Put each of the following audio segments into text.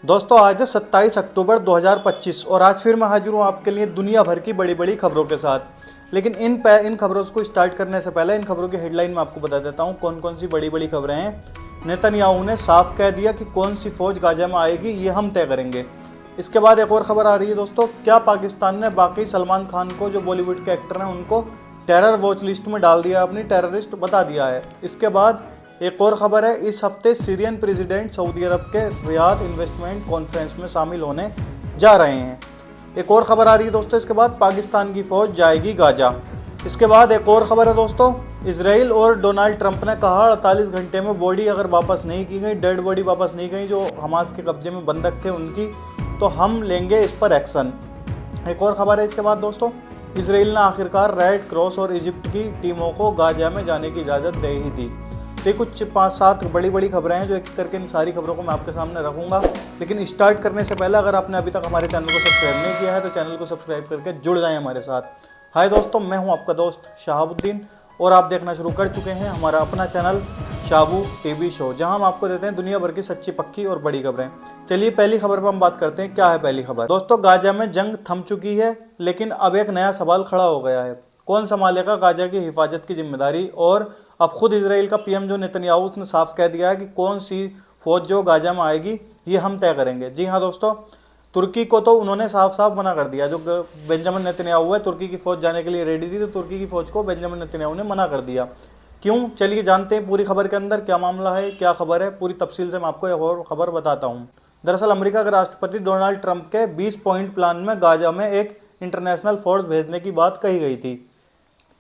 दोस्तों आज है 27 अक्टूबर 2025 और आज फिर मैं हाजिर हूँ आपके लिए दुनिया भर की बड़ी बड़ी खबरों के साथ। लेकिन इन खबरों को स्टार्ट करने से पहले इन खबरों की हेडलाइन में आपको बता देता हूँ कौन कौन सी बड़ी बड़ी खबरें हैं। नेतन्याहू ने साफ कह दिया कि कौन सी फौज गाजा में आएगी ये हम तय करेंगे। इसके बाद एक और खबर आ रही है दोस्तों, क्या पाकिस्तान ने वाकई सलमान खान को, जो बॉलीवुड के एक्टर हैं, उनको टेरर वॉच लिस्ट में डाल दिया, अपनी टेररिस्ट बता दिया है। इसके बाद एक और खबर है, इस हफ्ते सीरियन प्रेसिडेंट सऊदी अरब के रियाद इन्वेस्टमेंट कॉन्फ्रेंस में शामिल होने जा रहे हैं। एक और खबर आ रही है दोस्तों, इसके बाद पाकिस्तान की फौज जाएगी गाजा। इसके बाद एक और खबर है दोस्तों, इसराइल और डोनाल्ड ट्रंप ने कहा 48 घंटे में बॉडी अगर वापस नहीं की गई, डेड बॉडी वापस नहीं गई जो हमास के कब्जे में बंधक थे उनकी, तो हम लेंगे इस पर एक्शन। एक और खबर है इसके बाद दोस्तों, इसराइल ने आखिरकार रेड क्रॉस और इजिप्ट की टीमों को गाजा में जाने की इजाज़त दे ही दी। तो ये कुछ 5-7 बड़ी बड़ी खबरें हैं जो एक करके इन सारी खबरों को मैं आपके सामने रखूंगा। लेकिन स्टार्ट करने से पहले अगर आपने अभी तक हमारे चैनल को सब्सक्राइब नहीं किया है तो चैनल को सब्सक्राइब करके जुड़ जाएं हमारे साथ। हाय दोस्तों, मैं हूं आपका दोस्त शहाबुद्दीन और आप देखना शुरू कर चुके हैं हमारा अपना चैनल शाबू टीवी शो, जहां हम आपको देते हैं दुनिया भर की सच्ची पक्की और बड़ी खबरें। चलिए पहली खबर पर हम बात करते हैं। क्या है पहली खबर दोस्तों? गाजा में जंग थम चुकी है, लेकिन अब एक नया सवाल खड़ा हो गया है, कौन संभालेगा गाजा की हिफाजत की जिम्मेदारी। और अब खुद इसराइल का पीएम जो नेतन्याहू, उसने साफ कह दिया है कि कौन सी फौज जो गाजा में आएगी ये हम तय करेंगे। जी हाँ दोस्तों, तुर्की को तो उन्होंने साफ साफ मना कर दिया। जो बेंजामिन नेतन्याहू है, तुर्की की फौज जाने के लिए रेडी थी, तो तुर्की की फौज को बेंजामिन नेतन्याहू ने मना कर दिया। क्यों? चलिए जानते हैं पूरी खबर के अंदर क्या मामला है, क्या खबर है, पूरी तफसील से मैं आपको एक और खबर बताता हूँ। दरअसल अमेरिका के राष्ट्रपति डोनाल्ड ट्रंप के 20 पॉइंट प्लान में गाजा में एक इंटरनेशनल फोर्स भेजने की बात कही गई थी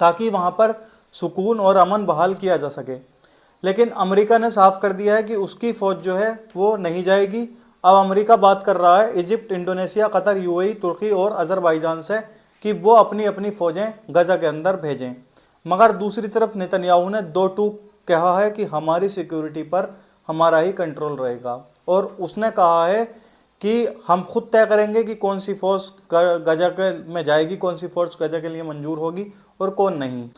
ताकि वहां पर सुकून और अमन बहाल किया जा सके। लेकिन अमेरिका ने साफ कर दिया है कि उसकी फौज जो है वो नहीं जाएगी। अब अमेरिका बात कर रहा है इजिप्ट, इंडोनेशिया, कतर, यूएई, तुर्की और अजरबैजान से कि वो अपनी अपनी फौजें गजा के अंदर भेजें। मगर दूसरी तरफ नेतन्याहू ने दो टूक कहा है कि हमारी सिक्योरिटी पर हमारा ही कंट्रोल रहेगा, और उसने कहा है कि हम खुद तय करेंगे कि कौन सी फौज गजा के में जाएगी, कौन सी फौज गजा के लिए मंजूर होगी और कौन नहीं।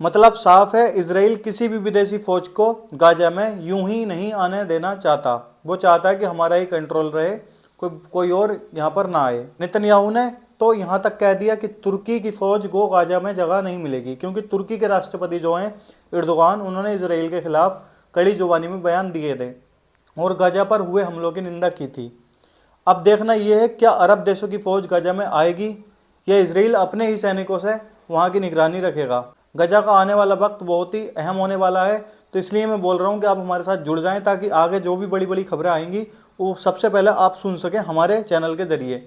मतलब साफ है, इसराइल किसी भी विदेशी फौज को गाजा में यूं ही नहीं आने देना चाहता। वो चाहता है कि हमारा ही कंट्रोल रहे, कोई और यहाँ पर ना आए। नेतन्याहू ने तो यहाँ तक कह दिया कि तुर्की की फौज को गाजा में जगह नहीं मिलेगी, क्योंकि तुर्की के राष्ट्रपति जो हैं एर्दोगान, उन्होंने इसराइल के खिलाफ कड़ी जुबानी में बयान दिए थे और गाजा पर हुए हमलों की निंदा की थी। अब देखना यह है, क्या अरब देशों की फौज गाजा में आएगी या इसराइल अपने ही सैनिकों से वहाँ की निगरानी रखेगा। गजा का आने वाला वक्त बहुत ही अहम होने वाला है, तो इसलिए मैं बोल रहा हूँ कि आप हमारे साथ जुड़ जाएं ताकि आगे जो भी बड़ी बड़ी खबरें आएंगी वो सबसे पहले आप सुन सकें हमारे चैनल के जरिए।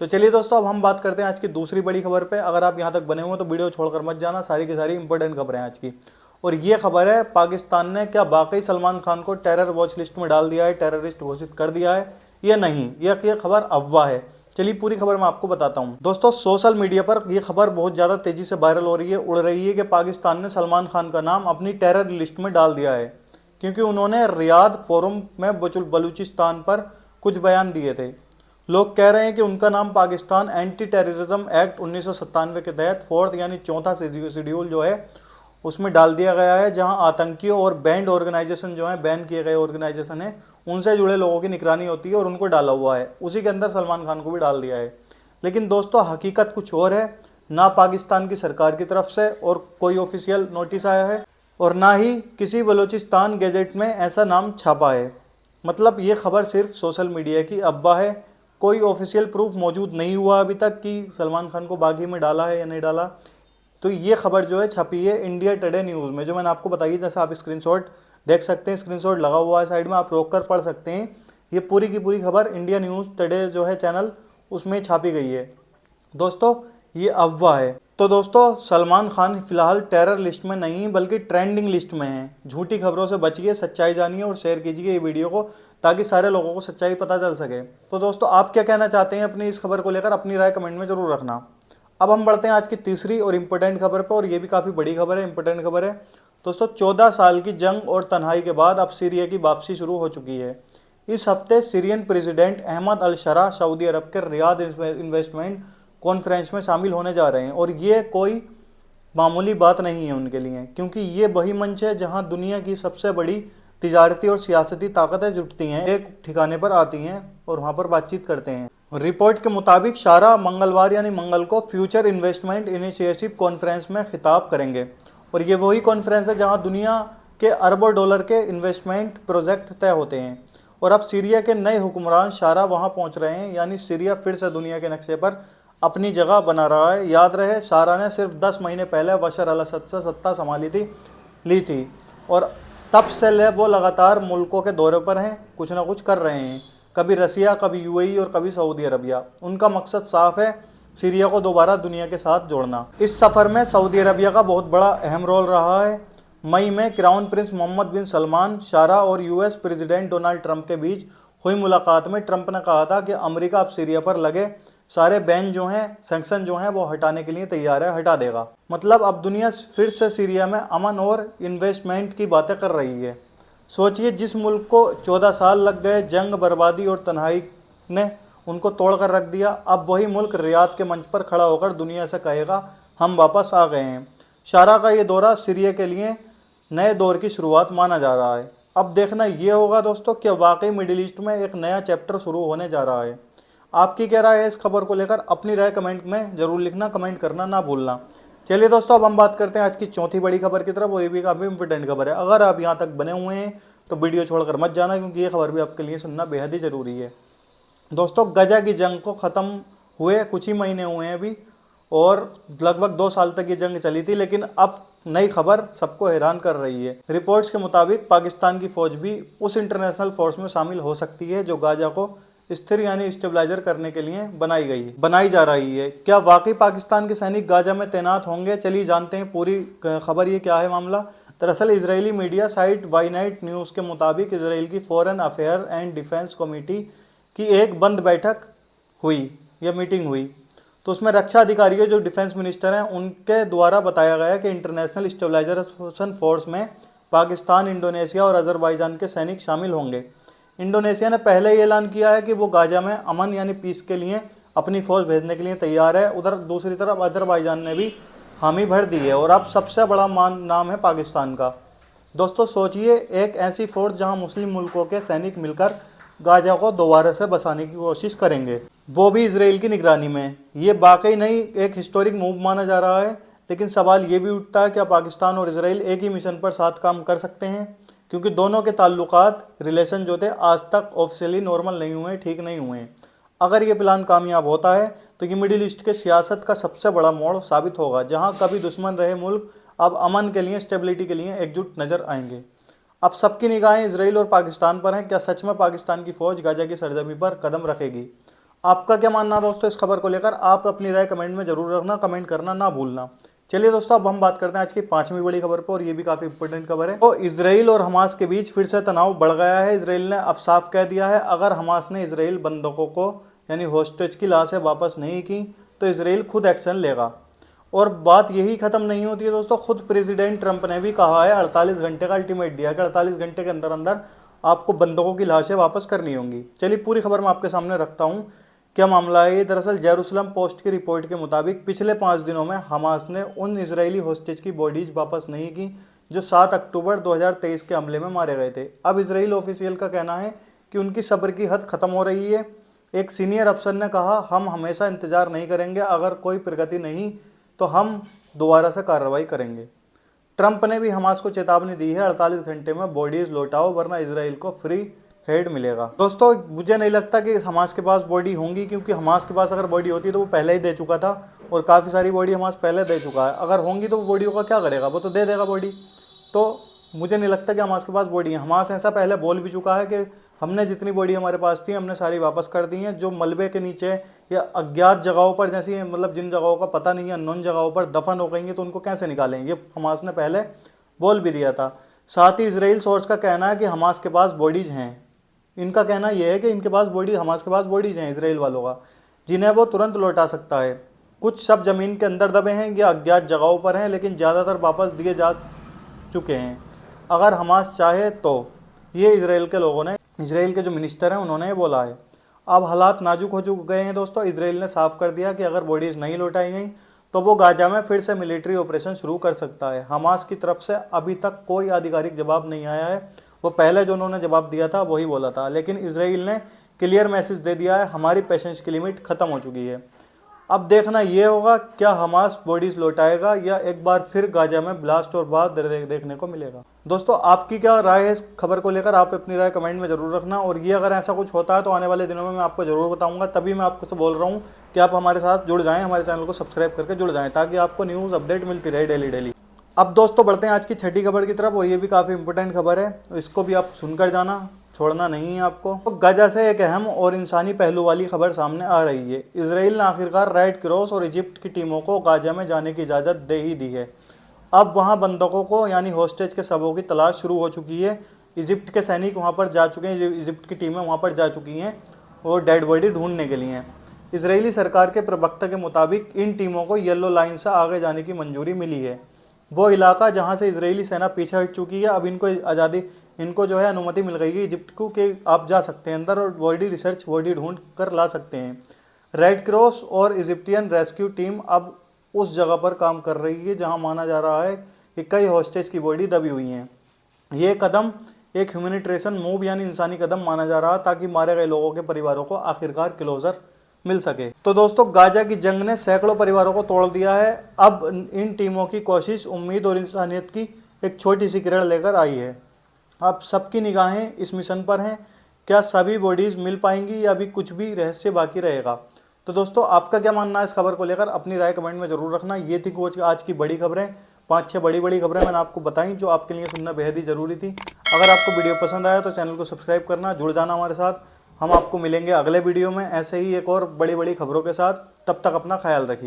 तो चलिए दोस्तों, अब हम बात करते हैं आज की दूसरी बड़ी खबर पे। अगर आप यहाँ तक बने हुए तो वीडियो छोड़कर मत जाना, सारी की सारी इंपॉर्टेंट खबरें हैं आज की। और ये खबर है, पाकिस्तान ने क्या वाकई सलमान खान को टेरर वॉच लिस्ट में डाल दिया है, टेररिस्ट घोषित कर दिया है या नहीं, यह खबर अफवाह है। चलिए पूरी खबर मैं आपको बताता हूं। दोस्तों सोशल मीडिया पर यह खबर बहुत ज़्यादा तेज़ी से वायरल हो रही है, उड़ रही है कि पाकिस्तान ने सलमान खान का नाम अपनी टेरर लिस्ट में डाल दिया है, क्योंकि उन्होंने रियाद फोरम में बलूचिस्तान पर कुछ बयान दिए थे। लोग कह रहे हैं कि उनका नाम पाकिस्तान एंटी टेररिज्म एक्ट 1997 के तहत फोर्थ यानी चौथा शेड्यूल जो है उसमें डाल दिया गया है, जहां आतंकियों और बैंड ऑर्गेनाइजेशन जो है, बैन किए गए ऑर्गेनाइजेशन है, उनसे जुड़े लोगों की निगरानी होती है और उनको डाला हुआ है। उसी के अंदर सलमान खान को भी डाल दिया है। लेकिन दोस्तों हकीकत कुछ और है, ना पाकिस्तान की सरकार की तरफ से और कोई ऑफिशियल नोटिस आया है और ना ही किसी बलूचिस्तान गैजेट में ऐसा नाम छापा है। मतलब ये खबर सिर्फ सोशल मीडिया की अफवाह है, कोई ऑफिशियल प्रूफ मौजूद नहीं हुआ अभी तक कि सलमान खान को बागी में डाला है या नहीं डाला। तो ये खबर जो है छपी है इंडिया टुडे न्यूज़ में, जो मैंने आपको बताई। जैसे आप स्क्रीनशॉट देख सकते हैं, स्क्रीनशॉट लगा हुआ है साइड में, आप रोक कर पढ़ सकते हैं। ये पूरी की पूरी खबर इंडिया न्यूज़ टुडे जो है चैनल, उसमें छापी गई है। दोस्तों ये अफवाह है। तो दोस्तों सलमान खान फिलहाल टेरर लिस्ट में नहीं बल्कि ट्रेंडिंग लिस्ट में है। झूठी खबरों से बचिए, सच्चाई जानिए और शेयर कीजिए ये वीडियो को, ताकि सारे लोगों को सच्चाई पता चल सके। तो दोस्तों आप क्या कहना चाहते हैं अपनी इस खबर को लेकर, अपनी राय कमेंट में जरूर रखना। अब हम बढ़ते हैं आज की तीसरी और इम्पोर्टेंट खबर पर, और ये भी काफ़ी बड़ी खबर है, इंपॉर्टेंट खबर है। दोस्तों 14 साल की जंग और तन्हाई के बाद अब सीरिया की वापसी शुरू हो चुकी है। इस हफ्ते सीरियन प्रेसिडेंट अहमद अल शरा सऊदी अरब के रियाद इन्वेस्टमेंट कॉन्फ्रेंस में शामिल होने जा रहे हैं, और ये कोई मामूली बात नहीं है उनके लिए, क्योंकि ये वही मंच है जहां दुनिया की सबसे बड़ी तिजारती और सियासती ताकतें जुटती हैं, एक ठिकाने पर आती हैं और वहाँ पर बातचीत करते हैं। रिपोर्ट के मुताबिक शारा मंगलवार यानी मंगल को फ्यूचर इन्वेस्टमेंट इनिशिएटिव कॉन्फ्रेंस में खिताब करेंगे और ये वही कॉन्फ्रेंस है जहाँ दुनिया के अरबों डॉलर के इन्वेस्टमेंट प्रोजेक्ट तय होते हैं। और अब सीरिया के नए हुक्मरान शारा वहाँ पहुँच रहे हैं, यानी सीरिया फिर से दुनिया के नक्शे पर अपनी जगह बना रहा है। याद रहे, शारा ने सिर्फ 10 महीने पहले बशर अल असद से सत्ता संभाली ली थी और तब से वो लगातार मुल्कों के दौरे पर हैं, कुछ ना कुछ कर रहे हैं, कभी रसिया, कभी यूएई और कभी सऊदी अरबिया। उनका मकसद साफ है, सीरिया को दोबारा दुनिया के साथ जोड़ना। इस सफ़र में सऊदी अरबिया का बहुत बड़ा अहम रोल रहा है। मई में क्राउन प्रिंस मोहम्मद बिन सलमान, शारा और यूएस प्रेसिडेंट डोनाल्ड ट्रंप के बीच हुई मुलाकात में ट्रंप ने कहा था कि अमेरिका अब सीरिया पर लगे सारे बैन जो हैं, सैंक्शन जो हैं, वो हटाने के लिए तैयार है, हटा देगा। मतलब अब दुनिया फिर से सीरिया में अमन और इन्वेस्टमेंट की बातें कर रही है। सोचिए, जिस मुल्क को 14 साल लग गए, जंग, बर्बादी और तन्हाई ने उनको तोड़ कर रख दिया, अब वही मुल्क रियाद के मंच पर खड़ा होकर दुनिया से कहेगा हम वापस आ गए हैं। शारा का ये दौरा सीरिया के लिए नए दौर की शुरुआत माना जा रहा है। अब देखना ये होगा दोस्तों कि वाकई मिडिल ईस्ट में एक नया चैप्टर शुरू होने जा रहा है। आपकी क्या राय है इस खबर को लेकर? अपनी राय कमेंट में जरूर लिखना, कमेंट करना ना भूलना। चलिए दोस्तों, अब हम बात करते हैं आज की चौथी बड़ी खबर की तरफ और ये भी काफ़ी इंपॉर्टेंट खबर है। अगर आप यहाँ तक बने हुए हैं तो वीडियो छोड़कर मत जाना, क्योंकि ये खबर भी आपके लिए सुनना बेहद ही ज़रूरी है। दोस्तों, गजा की जंग को ख़त्म हुए कुछ ही महीने हुए हैं अभी, और लगभग 2 साल तक ये जंग चली थी, लेकिन अब नई खबर सबको हैरान कर रही है। रिपोर्ट्स के मुताबिक पाकिस्तान की फौज भी उस इंटरनेशनल फोर्स में शामिल हो सकती है जो गाजा को स्थिर यानी स्टेबलाइजर करने के लिए बनाई जा रही है। क्या वाकई पाकिस्तान के सैनिक गाजा में तैनात होंगे? चलिए जानते हैं पूरी खबर, ये क्या है मामला। दरअसल इजरायली मीडिया साइट वाईनाइट न्यूज़ के मुताबिक इसराइल की foreign affair and defence committee की एक बंद बैठक हुई या मीटिंग हुई, तो उसमें रक्षा अधिकारियों जो डिफेंस मिनिस्टर हैं उनके द्वारा बताया गया कि इंटरनेशनल स्टेबलाइजेशन फोर्स में पाकिस्तान, इंडोनेशिया और अजरबैजान के सैनिक शामिल होंगे। इंडोनेशिया ने पहले ही ऐलान किया है कि वो गाजा में अमन यानी पीस के लिए अपनी फौज भेजने के लिए तैयार है। उधर दूसरी तरफ अजरबैजान ने भी हामी भर दी है और अब सबसे बड़ा नाम है पाकिस्तान का। दोस्तों सोचिए, एक ऐसी फोर्स जहां मुस्लिम मुल्कों के सैनिक मिलकर गाजा को दोबारा से बसाने की कोशिश करेंगे, वो भी इजराइल की निगरानी में। ये वाकई नहीं एक हिस्टोरिक मूव माना जा रहा है, लेकिन सवाल ये भी उठता है क्या पाकिस्तान और इजराइल एक ही मिशन पर साथ काम कर सकते हैं? क्योंकि दोनों के ताल्लुकात, रिलेशन जो थे आज तक ऑफिशियली नॉर्मल नहीं हुए, ठीक नहीं हुए। अगर ये प्लान कामयाब होता है तो ये मिडिल ईस्ट के सियासत का सबसे बड़ा मोड़ साबित होगा, जहाँ कभी दुश्मन रहे मुल्क अब अमन के लिए, स्टेबिलिटी के लिए एकजुट नजर आएंगे। अब सबकी निगाहें इजराइल और पाकिस्तान पर हैं। क्या सच में पाकिस्तान की फौज गाजा की सरजमी पर कदम रखेगी? आपका क्या मानना है दोस्तों इस खबर को लेकर? आप अपनी राय कमेंट में जरूर रखना, कमेंट करना ना भूलना। चलिए दोस्तों, अब हम बात करते हैं आज की 5वीं बड़ी खबर पर, और ये भी काफी इंपॉर्टेंट खबर है। तो इजराइल और हमास के बीच फिर से तनाव बढ़ गया है। इजराइल ने अब साफ कह दिया है, अगर हमास ने इजराइल बंधकों को यानी होस्टेज की लाशें वापस नहीं की तो इजराइल खुद एक्शन लेगा। और बात यही खत्म नहीं होती है दोस्तों, खुद प्रेसिडेंट ट्रंप ने भी कहा है, 48 घंटे का अल्टीमेट दिया कि 48 घंटे के अंदर अंदर आपको बंधकों की लाशें वापस करनी होंगी। चलिए पूरी खबर मैं आपके सामने रखता हूँ, क्या मामला है ये। दरअसल जेरूसलम पोस्ट की रिपोर्ट के मुताबिक पिछले 5 दिनों में हमास ने उन इजरायली होस्टेज की बॉडीज वापस नहीं की जो 7 अक्टूबर 2023 के हमले में मारे गए थे। अब इजराइल ऑफिशियल का कहना है कि उनकी सब्र की हद खत्म हो रही है। एक सीनियर अफसर ने कहा, हम हमेशा इंतजार नहीं करेंगे, अगर कोई प्रगति नहीं तो हम दोबारा से कार्रवाई करेंगे। ट्रंप ने भी हमास को चेतावनी दी है, 48 घंटे में बॉडीज लौटाओ वरना इजराइल को फ्री हेड मिलेगा। दोस्तों मुझे नहीं लगता कि हमास के पास बॉडी होंगी, क्योंकि हमास के पास अगर बॉडी होती तो वो पहले ही दे चुका था, और काफ़ी सारी बॉडी हमास पहले दे चुका है। अगर होंगी तो वो बॉडियों का क्या करेगा, वो तो दे देगा बॉडी। तो मुझे नहीं लगता कि हमास के पास बॉडी है। हमास ऐसा पहले बोल भी चुका है कि हमने जितनी बॉडी हमारे पास थी हमने सारी वापस कर दी हैं। जो मलबे के नीचे या अज्ञात जगहों पर, जैसे मतलब जिन जगहों का पता नहीं है, अननोन जगहों पर दफन हो गई हैं, तो उनको कैसे निकालेंगे, हमास ने पहले बोल भी दिया था। साथ ही इजराइल सोर्स का कहना है कि हमास के पास बॉडीज हैं। इनका कहना यह है कि इनके पास हमास के पास बॉडीज हैं इजराइल वालों का, जिन्हें वो तुरंत लौटा सकता है। कुछ सब जमीन के अंदर दबे हैं या अज्ञात जगहों पर हैं, लेकिन ज़्यादातर वापस दिए जा चुके हैं अगर हमास चाहे तो। ये इजराइल के लोगों ने, इजराइल के जो मिनिस्टर हैं उन्होंने बोला है। अब हालात नाजुक हो चुके गए हैं दोस्तों। इजराइल ने साफ कर दिया कि अगर बॉडीज नहीं लौटाई गई तो वो गाजा में फिर से मिलिट्री ऑपरेशन शुरू कर सकता है। हमास की तरफ से अभी तक कोई आधिकारिक जवाब नहीं आया है। वो पहले जो उन्होंने जवाब दिया था वही बोला था, लेकिन इसराइल ने क्लियर मैसेज दे दिया है हमारी पेशेंस की लिमिट ख़त्म हो चुकी है। अब देखना ये होगा क्या हमास बॉडीज लौटाएगा या एक बार फिर गाजा में ब्लास्ट और वार देखने को मिलेगा। दोस्तों आपकी क्या राय है इस खबर को लेकर, आप अपनी राय कमेंट में जरूर रखना। और ये अगर ऐसा कुछ होता है तो आने वाले दिनों में मैं आपको जरूर बताऊंगा। तभी मैं आपको बोल रहा हूँ कि आप हमारे साथ जुड़ जाएं, हमारे चैनल को सब्सक्राइब करके जुड़ जाएं, ताकि आपको न्यूज़ अपडेट मिलती रहे डेली। अब दोस्तों बढ़ते हैं आज की छठी खबर की तरफ, और ये भी काफ़ी इंपॉर्टेंट खबर है, इसको भी आप सुनकर जाना, छोड़ना नहीं है आपको। तो गाजा से एक अहम और इंसानी पहलू वाली खबर सामने आ रही है। इसराइल ने आखिरकार रेड क्रॉस और इजिप्ट की टीमों को गाजा में जाने की इजाज़त दे ही दी है। अब वहां बंधकों को यानी हॉस्टेज के शवों की तलाश शुरू हो चुकी है। इजिप्ट के सैनिक वहां पर जा चुके हैं, इजिप्ट की टीमें वहां पर जा चुकी हैं और डेड बॉडी ढूंढने के लिए। इसराइली सरकार के प्रवक्ता के मुताबिक इन टीमों को येलो लाइन से आगे जाने की मंजूरी मिली है। वो इलाका जहां से इजरायली सेना पीछे हट चुकी है, अब इनको जो है अनुमति मिल गई है इजिप्ट को कि आप जा सकते हैं अंदर और बॉडी ढूंढ कर ला सकते हैं। रेड क्रॉस और इजिप्टियन रेस्क्यू टीम अब उस जगह पर काम कर रही है जहां माना जा रहा है कि कई हॉस्टेज की बॉडी दबी हुई हैं। ये कदम एक ह्यूमैनिटेरियन मूव यानी इंसानी कदम माना जा रहा, ताकि मारे गए लोगों के परिवारों को आखिरकार क्लोजर मिल सके। तो दोस्तों गाजा की जंग ने सैकड़ों परिवारों को तोड़ दिया है। अब इन टीमों की कोशिश उम्मीद और इंसानियत की एक छोटी सी किरण लेकर आई है। अब सबकी निगाहें इस मिशन पर हैं, क्या सभी बॉडीज मिल पाएंगी या अभी कुछ भी रहस्य बाकी रहेगा। तो दोस्तों आपका क्या मानना है इस खबर को लेकर, अपनी राय कमेंट में जरूर रखना। ये थी कुछ आज की बड़ी खबरें, 5-6 बड़ी खबरें मैंने आपको बताई जो आपके लिए सुनना बेहद ही जरूरी थी। अगर आपको वीडियो पसंद आया तो चैनल को सब्सक्राइब करना, जुड़ जाना हमारे साथ। हम आपको मिलेंगे अगले वीडियो में ऐसे ही एक और बड़ी खबरों के साथ। तब तक अपना ख्याल रखिए।